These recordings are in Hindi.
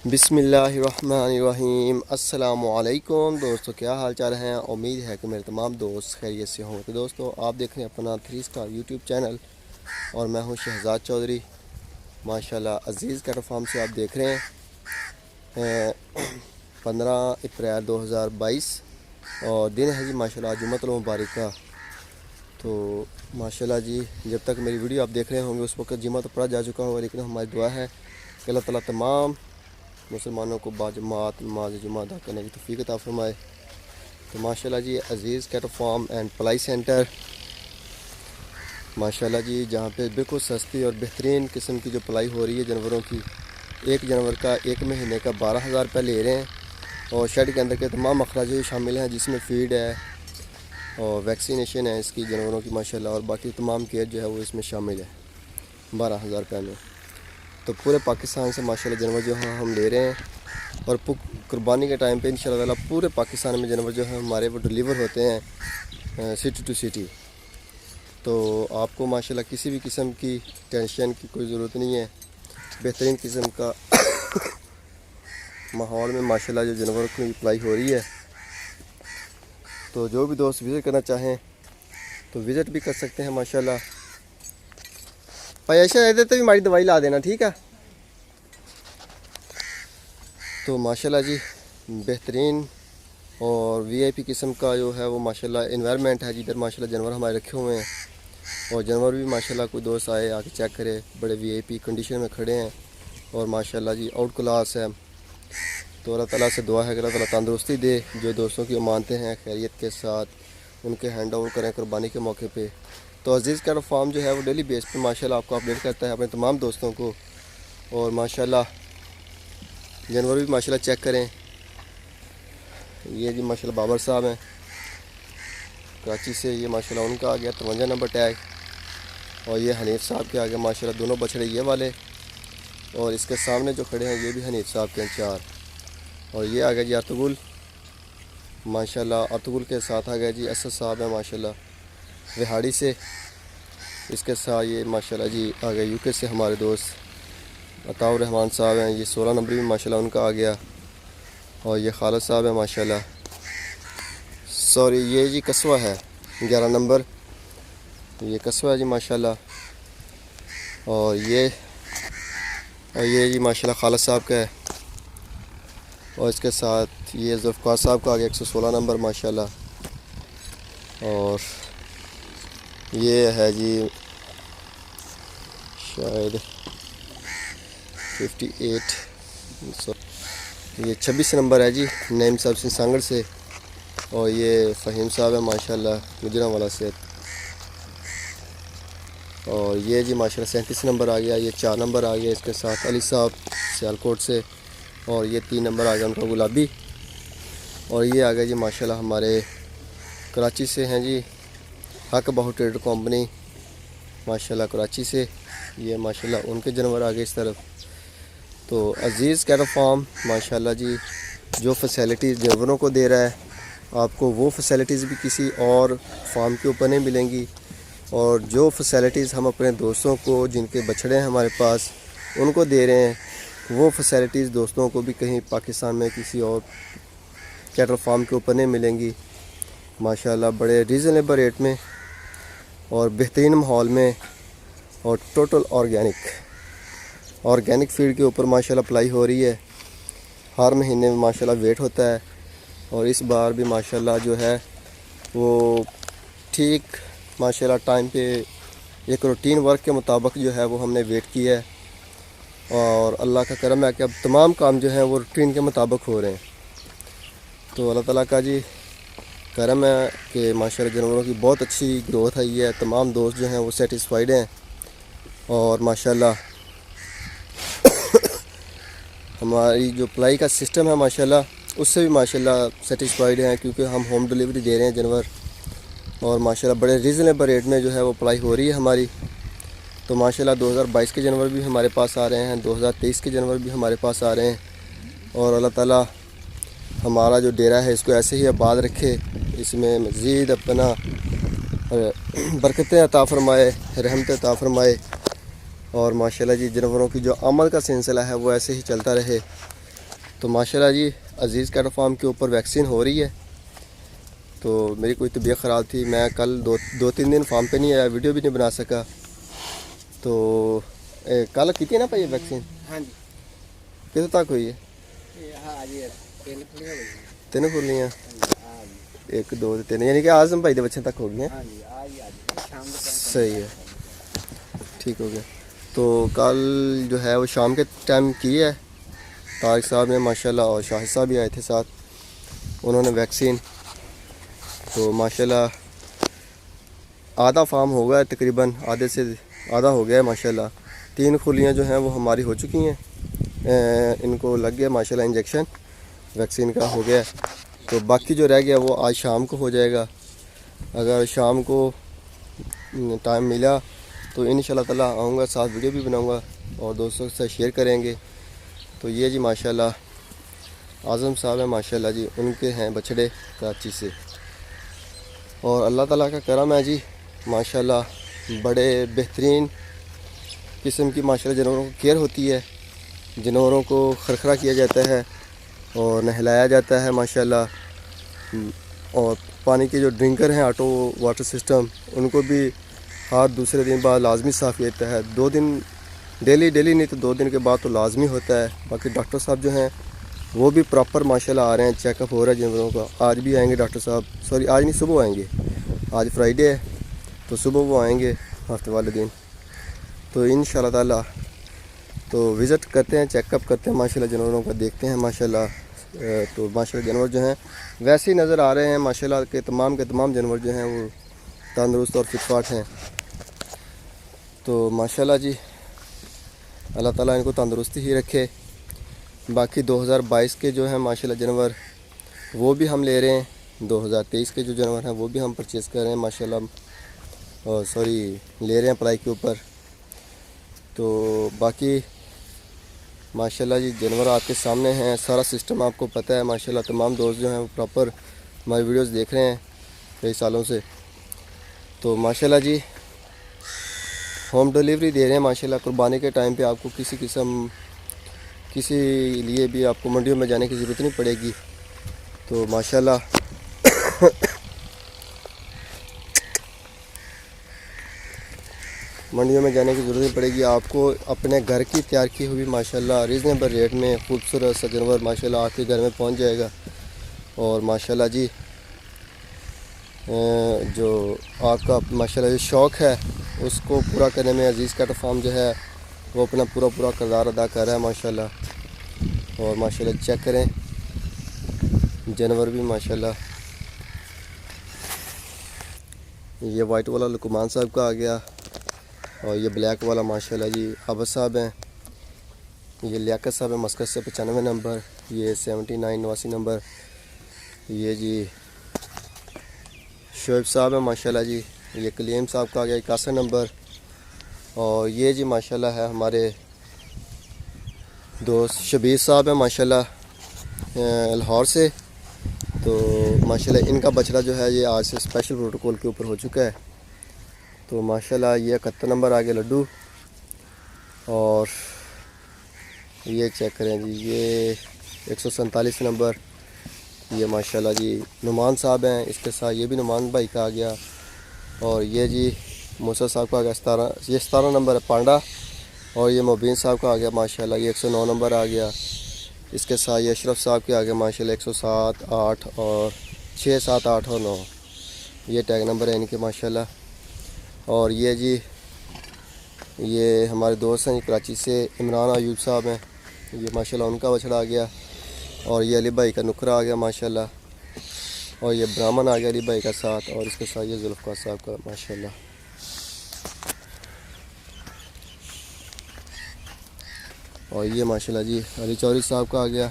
बिस्मिल्लाहिर्रहमानिर्रहीम। अस्सलामुअलैकुम दोस्तों, क्या हाल चाल हैं। उम्मीद है कि मेरे तमाम दोस्त खैरियत से हों। तो दोस्तों, आप देख रहे हैं अपना 3 स्टार यूट्यूब चैनल और मैं हूं शहजाद चौधरी। माशाल्लाह अज़ीज़ कैटल फार्म से आप देख रहे हैं 15 अप्रैल 2022 और दिन है जी माशाल्लाह जुम्मतुल मुबारक का। तो माशाल्लाह जी, जब तक मेरी वीडियो आप देख रहे होंगे उस वक्त जुम्मा तो पड़ा जा चुका होगा, लेकिन हमारी दुआ है कि अल्लाह ताला तमाम मुसलमानों को बाजमात नमाज जुमा अदा करने की तौफीक अता फरमाए। तो माशाल्लाह जी, अज़ीज़ कैटल फार्म एंड पलाई सेंटर माशाल्लाह जी, जहाँ पे बिल्कुल सस्ती और बेहतरीन किस्म की जो पलाई हो रही है जानवरों की। एक जानवर का 1 महीने का 12,000 रुपये ले रहे हैं और शेड के अंदर के तमाम अखराज शामिल हैं, जिसमें फीड है और वैक्सीनेशन है इसकी जानवरों की माशाल्लाह, और बाकी तमाम केयर जो है वो इसमें शामिल है 12,000 रुपये में। तो पूरे पाकिस्तान से माशाल्लाह जानवर जो है हम ले रहे हैं और कुर्बानी के टाइम पे इंशाल्लाह ताला पूरे पाकिस्तान में जानवर जो है हमारे वो डिलीवर होते हैं सिटी टू सिटी। तो आपको माशाल्लाह किसी भी किस्म की टेंशन की कोई ज़रूरत नहीं है। बेहतरीन किस्म का माहौल में माशाल्लाह जो जानवरों की अप्लाई हो रही है। तो जो भी दोस्त विज़िट करना चाहें तो विज़िट भी कर सकते हैं माशाल्लाह। पैसा इधर तो भी हमारी दवाई ला देना, ठीक है। तो माशाल्लाह जी, बेहतरीन और वीआईपी किस्म का जो है वो माशाल्लाह एनवायरनमेंट है जिधर माशाल्लाह जानवर हमारे रखे हुए हैं। और जानवर भी माशाल्लाह कोई दोस्त आए आके चेक करे, बड़े वीआईपी कंडीशन में खड़े हैं और माशाल्लाह जी आउट क्लास है। तो अल्लाह ताला से दुआ है कि अल्लाह ताला तंदुरुस्ती दे। जो दोस्तों की मानते हैं खैरियत के साथ उनके हैंड ओवर करें कुर्बानी के मौके पे। तो अज़ीज़ कैटल फार्म जो है वो डेली बेस पे माशाल्लाह आपको अपडेट करता है अपने तमाम दोस्तों को। और माशाल्लाह जानवर भी माशाल्लाह चेक करें। ये जी माशाल्लाह बाबर साहब हैं कराची से, ये माशाल्लाह उनका आ गया 53 नंबर टैग। और ये हनीफ साहब के आ गया माशाल्लाह दोनों बछड़े ये वाले, और इसके सामने जो खड़े हैं ये भी हनीफ साहब के हैं 4। और ये आ गया जी अर्तुगुल माशाल्लाह, अर्तुगुल के साथ आ गया जी असद साहब है माशाल्लाह रिहाड़ी से। इसके साथ ये माशाल्लाह जी आ गए यूके से हमारे दोस्त अताउर रहमान साहब हैं, ये 16 नंबर भी माशाल्लाह उनका आ गया। और ये खालिद साहब है माशाल्लाह, सॉरी ये जी कस्वा है 11 नंबर, ये कस्वा है जी माशाल्लाह। और ये जी माशाल्लाह खालिद साहब का है। और इसके साथ ये जुल्फ़कार साहब का आ गया 116 नंबर माशाल्लाह। और ये है जी शायद 58, ये 26 नंबर है जी नईम साहब सिंह सांगड़ से। और ये फ़हीम साहब है माशाल्लाह गुजरांवाला से। और ये जी माशाल्लाह 37 नंबर आ गया, ये 4 नंबर आ गया इसके साथ अली साहब सियालकोट से। और ये 3 नंबर आ गया उनका गुलाबी। और ये आ गया जी माशाल्लाह हमारे कराची से हैं जी हक बहु ट्रेडर कंपनी माशाल्लाह कराची से। ये माशाल्लाह उनके जानवर आ गए इस तरफ। तो अज़ीज़ कैटल फार्म माशाल्लाह जी जो फैसिलिटीज़ जानवरों को दे रहा है आपको वो फैसिलिटीज़ भी किसी और फार्म के ऊपर नहीं मिलेंगी। और जो फैसिलिटीज़ हम अपने दोस्तों को जिनके बछड़े हैं हमारे पास उनको दे रहे हैं, वो फैसिलिटीज़ दोस्तों को भी कहीं पाकिस्तान में किसी और कैटल फार्म के ऊपर नहीं मिलेंगी माशाल्लाह। बड़े रीज़नेबल रेट में और बेहतरीन माहौल में और टोटल ऑर्गेनिक फीड के ऊपर माशाल्लाह अप्लाई हो रही है। हर महीने में माशाल्लाह वेट होता है। और इस बार भी माशाल्लाह जो है वो ठीक माशाल्लाह टाइम पे एक रूटीन वर्क के मुताबिक जो है वो हमने वेट किया है। और अल्लाह का करम है कि अब तमाम काम जो हैं वो रूटीन के मुताबिक हो रहे हैं। तो अल्लाह ताला का जी करम है कि माशाल्लाह जानवरों की बहुत अच्छी ग्रोथ आई है। तमाम दोस्त जो हैं वो सेटिस्फाइड हैं और माशाल्लाह हमारी जो अप्लाई का सिस्टम है माशाल्लाह उससे भी माशाल्लाह सेटिस्फाइड हैं, क्योंकि हम होम डिलीवरी दे रहे हैं जानवर। और माशाल्लाह बड़े रीज़नेबल रेट में जो है वो अप्लाई हो रही है हमारी। तो माशाल्लाह 2022 के जानवर भी हमारे पास आ रहे हैं, 2023 के जानवर भी हमारे पास आ रहे हैं। और अल्लाह ताला हमारा जो डेरा है इसको ऐसे ही आबाद रखे, इसमें मज़ीद अपना बरकतें अता फ़रमाए, रहमतें अता फ़रमाए। और माशाल्लाह जी जानवरों की जो आमद का सिलसिला है वो ऐसे ही चलता रहे। तो माशाल्लाह जी अजीज़ कैटल फार्म के ऊपर वैक्सीन हो रही है। तो मेरी कोई तबीयत ख़राब थी, मैं कल दो तीन दिन फार्म पे नहीं आया, वीडियो भी नहीं बना सका। तो कल की थी ना भाई वैक्सीन? हाँ जी। कितने तक हुई है? हाँ जी, 3 खुलियाँ, हाँ जी। 1 2 3, यानी कि आज़म भाई के बच्चे तक हो गए हैं। हाँ जी, आज शाम को सही है, ठीक हो गया। तो कल जो है वो शाम के टाइम की है, तारिक साहब ने माशाल्लाह और शाहिद साहब भी आए थे साथ, उन्होंने वैक्सीन। तो माशाल्लाह आधा फार्म हो गया, तकरीबन आधे से आधा हो गया है माशाल्लाह। 3 खुलियाँ जो हैं वो हमारी हो चुकी हैं, इनको लग गया माशाल्लाह इंजेक्शन वैक्सीन का हो गया। तो बाकी जो रह गया वो आज शाम को हो जाएगा। अगर शाम को टाइम मिला तो इंशाल्लाह ताला आऊँगा, साथ वीडियो भी बनाऊँगा और दोस्तों के साथ शेयर करेंगे। तो ये जी माशाल्लाह आज़म साहब है माशाल्लाह जी, उनके हैं बछड़े कराची से। और अल्लाह ताला का करम है जी माशाल्लाह, बड़े बेहतरीन किस्म की माशाल्लाह जानवरों की केयर होती है। जानवरों को खरखरा किया जाता है और नहलाया जाता है माशाल्लाह। और पानी के जो ड्रिंकर हैं ऑटो वाटर सिस्टम, उनको भी हर दूसरे दिन बाद लाजमी साफ़ किया जाता है। 2 दिन डेली नहीं तो 2 दिन के बाद तो लाजमी होता है। बाकी डॉक्टर साहब जो हैं वो भी प्रॉपर माशाल्लाह आ रहे हैं, चेकअप हो रहा है जानवरों का। आज भी आएंगे डॉक्टर साहब, सॉरी आज नहीं सुबह आएंगे, आज फ्राइडे है तो सुबह वो आएंगे हफ्ते वाले दिन। तो इंशाल्लाह ताला तो विज़िट करते हैं, चेकअप करते हैं माशाल्लाह जानवरों का, देखते हैं माशाल्लाह। तो माशाल्लाह जानवर जो हैं वैसे ही नज़र आ रहे हैं माशाल्लाह के तमाम जानवर जो हैं वो तंदुरुस्त और फिटफाट हैं। तो माशाल्लाह जी अल्लाह ताला इनको तंदुरुस्ती ही रखे। बाकी 2022 के जो हैं माशाल्लाह जानवर वो भी हम ले रहे हैं, 2023 के जो जानवर हैं वो भी हम परचेज़ कर रहे हैं माशाल्लाह, और सॉरी ले रहे हैं अप्लाई के ऊपर। तो बाकी माशाल्लाह जी जानवर आपके सामने हैं, सारा सिस्टम आपको पता है माशाल्लाह। तमाम दोस्त जो हैं वो प्रॉपर हमारी वीडियोस देख रहे हैं कई सालों से। तो माशाल्लाह जी होम डिलीवरी दे रहे हैं माशाल्लाह। कुर्बानी के टाइम पे आपको किसी लिए भी आपको मंडियों में जाने की ज़रूरत नहीं पड़ेगी। तो माशाल्लाह मंडियों में जाने की ज़रूरत नहीं पड़ेगी आपको, अपने घर की तैयार की हुई माशाल्लाह रीज़नेबल रेट में खूबसूरत सा जानवर माशाल्लाह आपके घर में पहुंच जाएगा। और माशाल्लाह जी जो आपका माशाल्लाह जो शौक़ है उसको पूरा करने में अजीज़ कैटल फार्म जो है वो अपना पूरा किरदार अदा कर रहा है माशाल्लाह। और माशाल्लाह चेक करें जानवर भी माशाल्लाह, ये वाइट वाला लुकमान साहब का आ गया और ये ब्लैक वाला माशाल्लाह जी आबद साहब हैं। ये लियाकत साहब है मस्कत से 95 नंबर, ये 79 89 नंबर। ये जी शोएब साहब है माशाल्लाह जी, ये कलीम साहब का आ गया 61 नंबर। और ये जी माशाल्लाह है हमारे दोस्त शबीर साहब है माशाल्लाह लाहौर से। तो माशाल्लाह इनका बछड़ा जो है ये आज से स्पेशल प्रोटोकॉल के ऊपर हो चुका है। तो माशाल्लाह ये 71 नंबर आ गया लड्डू। और ये चेक करें जी, ये 147 नंबर, ये माशाल्लाह जी नुमान साहब हैं, इसके साथ ये भी नुमान भाई का आ गया। और ये जी मूसा साहब का आ गया 17 नंबर है पांडा। और ये मुबीन साहब का आ गया माशाल्लाह, ये 109 नंबर आ गया। इसके साथ ये अशरफ साहब के आ गया माशाल्लाह 107 8 और 6 7 8 और 9, ये टैग नंबर है इनके माशाल्लाह। और ये जी ये हमारे दोस्त हैं कराची से इमरान अयूब साहब हैं, ये माशाल्लाह उनका बछड़ा आ गया। और ये अली भाई का नुकरा आ गया माशाल्लाह। और ये ब्राह्मण आ गया अली भाई का साथ, और इसके साथ ये जुल्फ़कार साहब का माशाल्लाह। और ये माशाल्लाह जी अली चौधरी साहब का आ गया।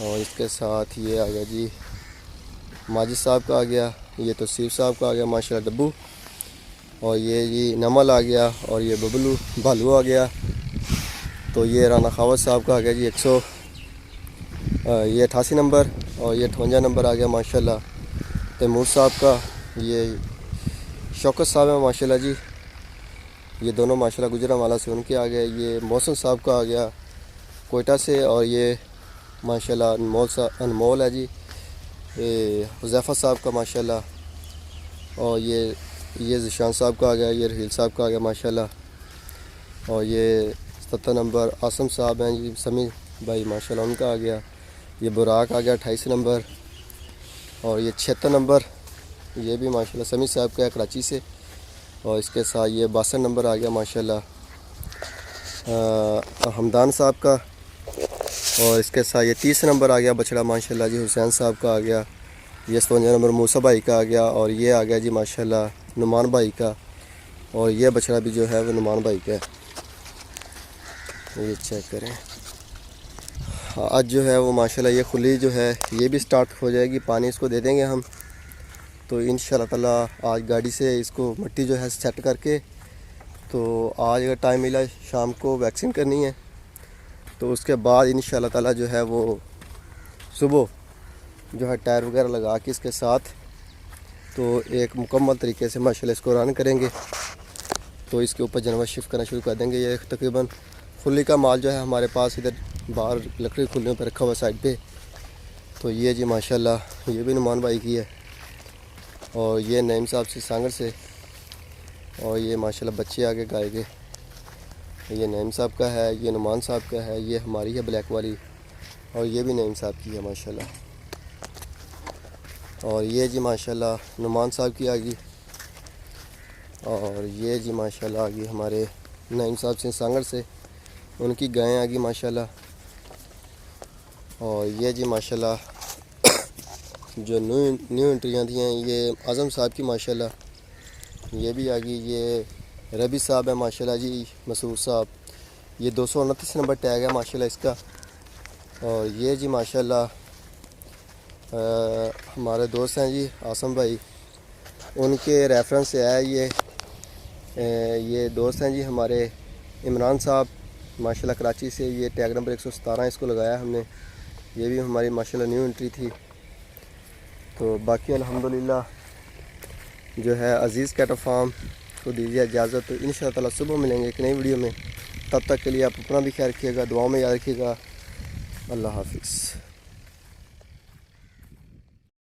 और इसके साथ ये आ गया जी माजिद साहब का आ गया, ये तो तौसीफ साहब का आ गया माशाल्लाह डब्बू। और ये जी नमल आ गया, और ये बबलू भालू आ गया। तो ये राना खावत साहब का आ गया जी 88 नंबर। और ये 58 नंबर आ गया माशाल्लाह तैमूर साहब का। ये शौकत साहब है माशाल्लाह जी, ये दोनों माशाल्लाह गुजरांवाला से उनके आ गए। ये मौसम साहब का आ गया कोयटा से। और ये माशाल्लाह अनमोल है जी, हुज़ैफ़ा साहब का माशाल्लाह, और ये ज़िशान साहब का आ गया, ये रहील साहब का आ गया माशाल्लाह, और ये 70 नंबर आसम साहब हैं जी, समी भाई माशाल्लाह उनका आ गया, ये बुराक आ गया 28 नंबर, और ये 76 नंबर ये भी माशाल्लाह समी साहब का है कराची से, और इसके साथ ये 62 नंबर आ गया माशाल्लाह हमदान साहब का, और इसके साथ ये 30 नंबर आ गया बछड़ा माशाल्लाह जी हुसैन साहब का आ गया, ये 57 नंबर मूसा भाई का आ गया, और ये आ गया जी माशाल्लाह नुमान भाई का, और ये बछड़ा भी जो है वो नुमान भाई का है। ये चेक करें, आज जो है वो माशाल्लाह ये खुली जो है ये भी स्टार्ट हो जाएगी, पानी इसको दे देंगे हम, तो इंशाल्लाह ताला आज गाड़ी से इसको मिट्टी जो है सेट करके, तो आज अगर टाइम मिला शाम को वैक्सीन करनी है, तो उसके बाद इंशाल्लाह ताला जो है वो सुबह जो है टायर वगैरह लगा के इसके साथ तो एक मुकम्मल तरीके से माशाल्लाह इसको रन करेंगे, तो इसके ऊपर जानवर शिफ्ट करना शुरू कर देंगे। ये तकरीबन खुली का माल जो है हमारे पास इधर बाहर लकड़ी खुलने पर रखा हुआ साइड पे, तो ये जी माशाल्लाह ये भी नुमान भाई की है, और ये नईम साहब से सांगड़ से, और ये माशाल्लाह बच्चे आगे गाय के, ये नईम साहब का है, ये नुमान साहब का है, ये हमारी है ब्लैक वाली, और ये भी नईम साहब की है माशाल्लाह, और ये जी माशाल्लाह नुमान साहब की आ गई, और ये जी माशाल्लाह आ गई हमारे नईम साहब से सांगड़ से, उनकी गायें आ गई माशाल्लाह, और ये जी माशाल्लाह जो न्यू एंट्रियाँ थी हैं ये आज़म साहब की माशाल्लाह, ये भी आ गई, ये रबी साहब है माशाल्लाह जी मसूद साहब, ये 229 नंबर टैग है माशाल्लाह इसका, और ये जी माशाल्लाह हमारे दोस्त हैं जी आसम भाई, उनके रेफरेंस से है ये दोस्त हैं जी हमारे इमरान साहब माशाल्लाह कराची से, ये टैग नंबर 117 इसको लगाया हमने, ये भी हमारी माशाल्लाह न्यू एंट्री थी। तो बाकी अल्हम्दुलिल्लाह जो है अज़ीज़ कैटल फार्म को दीजिए इजाज़त, तो इंशाअल्लाह ताला सुबह मिलेंगे एक नई वीडियो में, तब तक के लिए आप अपना भी ख्याल रखिएगा, दुआओं में याद रखिएगा। अल्लाह हाफिज़।